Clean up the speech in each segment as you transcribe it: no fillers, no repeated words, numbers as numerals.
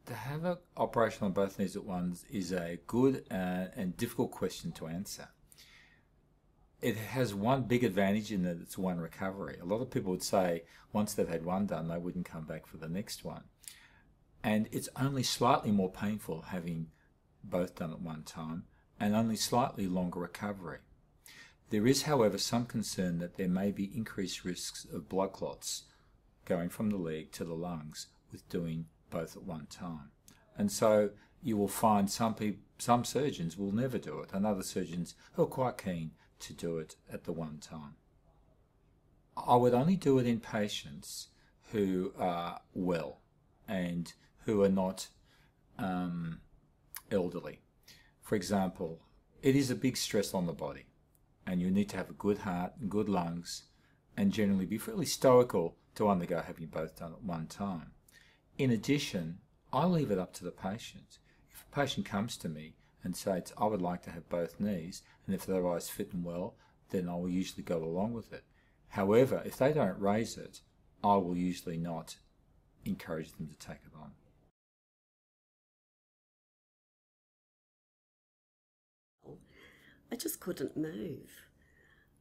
To have an operation on both knees at once is a good and difficult question to answer. It has one big advantage in that it's one recovery. A lot of people would say once they've had one done, they wouldn't come back for the next one. And it's only slightly more painful having both done at one time and only slightly longer recovery. There is, however, some concern that there may be increased risks of blood clots going from the leg to the lungs with doing both at one time. And so you will find some surgeons will never do it, and other surgeons who are quite keen to do it at the one time. I would only do it in patients who are well and who are not elderly. For example, it is a big stress on the body, and you need to have a good heart and good lungs and generally be fairly stoical to undergo having both done at one time. In addition, I leave it up to the patient. If a patient comes to me and says, I would like to have both knees, and if their eyes fit and well, then I will usually go along with it. However, if they don't raise it, I will usually not encourage them to take it on. I just couldn't move.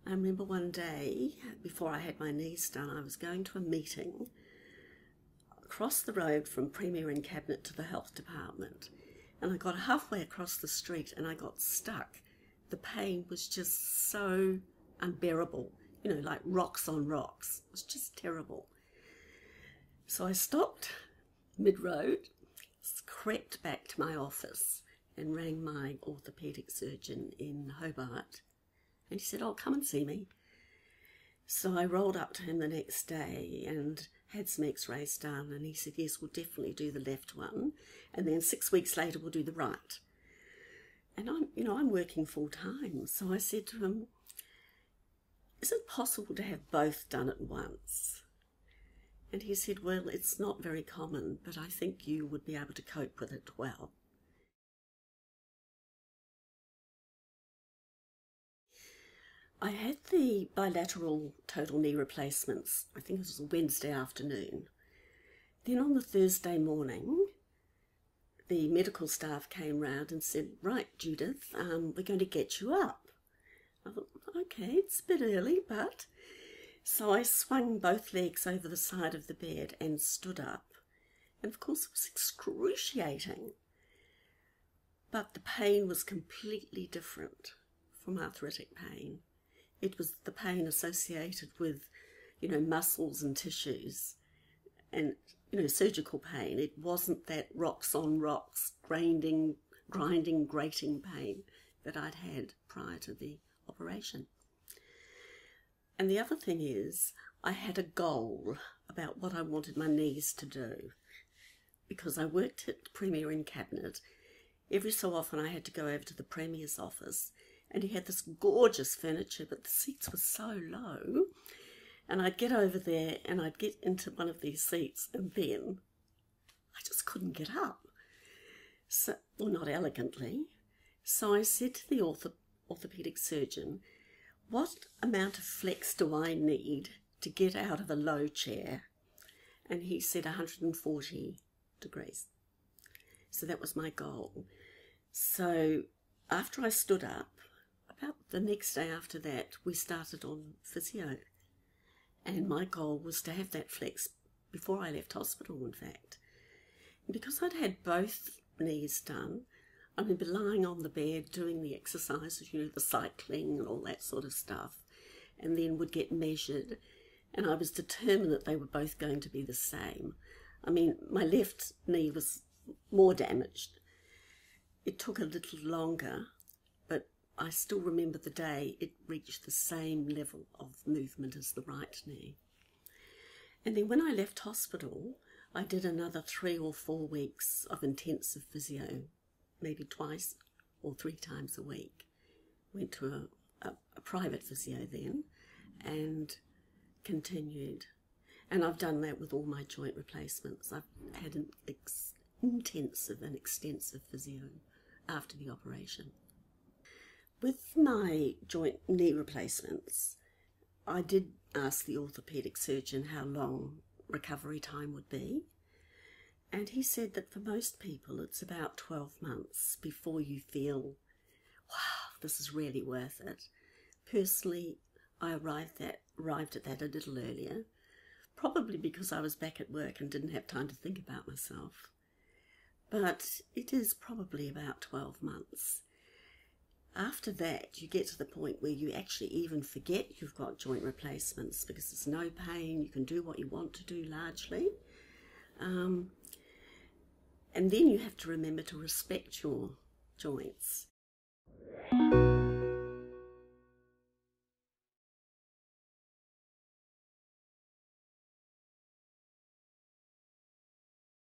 I remember one day, before I had my knees done, I was going to a meeting across the road from Premier and Cabinet to the health department, and I got halfway across the street and I got stuck. The pain was just so unbearable, you know, like rocks on rocks. It was just terrible. So I stopped mid-road, crept back to my office and rang my orthopaedic surgeon in Hobart, and he said, oh, come and see me. So I rolled up to him the next day and had some x-rays done, and he said, yes, we'll definitely do the left one, and then 6 weeks later we'll do the right. And I'm working full time, so I said to him, is it possible to have both done at once? And he said, well, it's not very common, but I think you would be able to cope with it well. I had the bilateral total knee replacements, I think it was a Wednesday afternoon. Then on the Thursday morning, the medical staff came round and said, right, Judith, we're going to get you up. I thought, okay, it's a bit early, but... So I swung both legs over the side of the bed and stood up. And of course it was excruciating. But the pain was completely different from arthritic pain. It was the pain associated with, muscles and tissues and, surgical pain. It wasn't that rocks on rocks, grinding, grating pain that I'd had prior to the operation. And the other thing is, I had a goal about what I wanted my knees to do. Because I worked at Premier in Cabinet, every so often I had to go over to the Premier's office, and he had this gorgeous furniture, but the seats were so low. And I'd get over there and I'd get into one of these seats, and then I just couldn't get up. So, well, not elegantly. So I said to the orthopaedic surgeon, what amount of flex do I need to get out of a low chair? And he said 140 degrees. So that was my goal. So after I stood up, about the next day after that, we started on physio. And my goal was to have that flex before I left hospital, in fact. And because I'd had both knees done, I would be lying on the bed doing the exercises, the cycling and all that sort of stuff, and then would get measured. And I was determined that they were both going to be the same. I mean, my left knee was more damaged. It took a little longer, but I still remember the day it reached the same level of movement as the right knee. And then when I left hospital, I did another 3 or 4 weeks of intensive physio, maybe twice or 3 times a week. Went to a private physio then and continued. And I've done that with all my joint replacements. I've had an intensive and extensive physio after the operation. With my joint knee replacements, I did ask the orthopaedic surgeon how long recovery time would be. And he said that for most people it's about 12 months before you feel, wow, this is really worth it. Personally, I arrived at that a little earlier, probably because I was back at work and didn't have time to think about myself. But it is probably about 12 months. After that, you get to the point where you actually even forget you've got joint replacements because there's no pain, you can do what you want to do largely. And then you have to remember to respect your joints.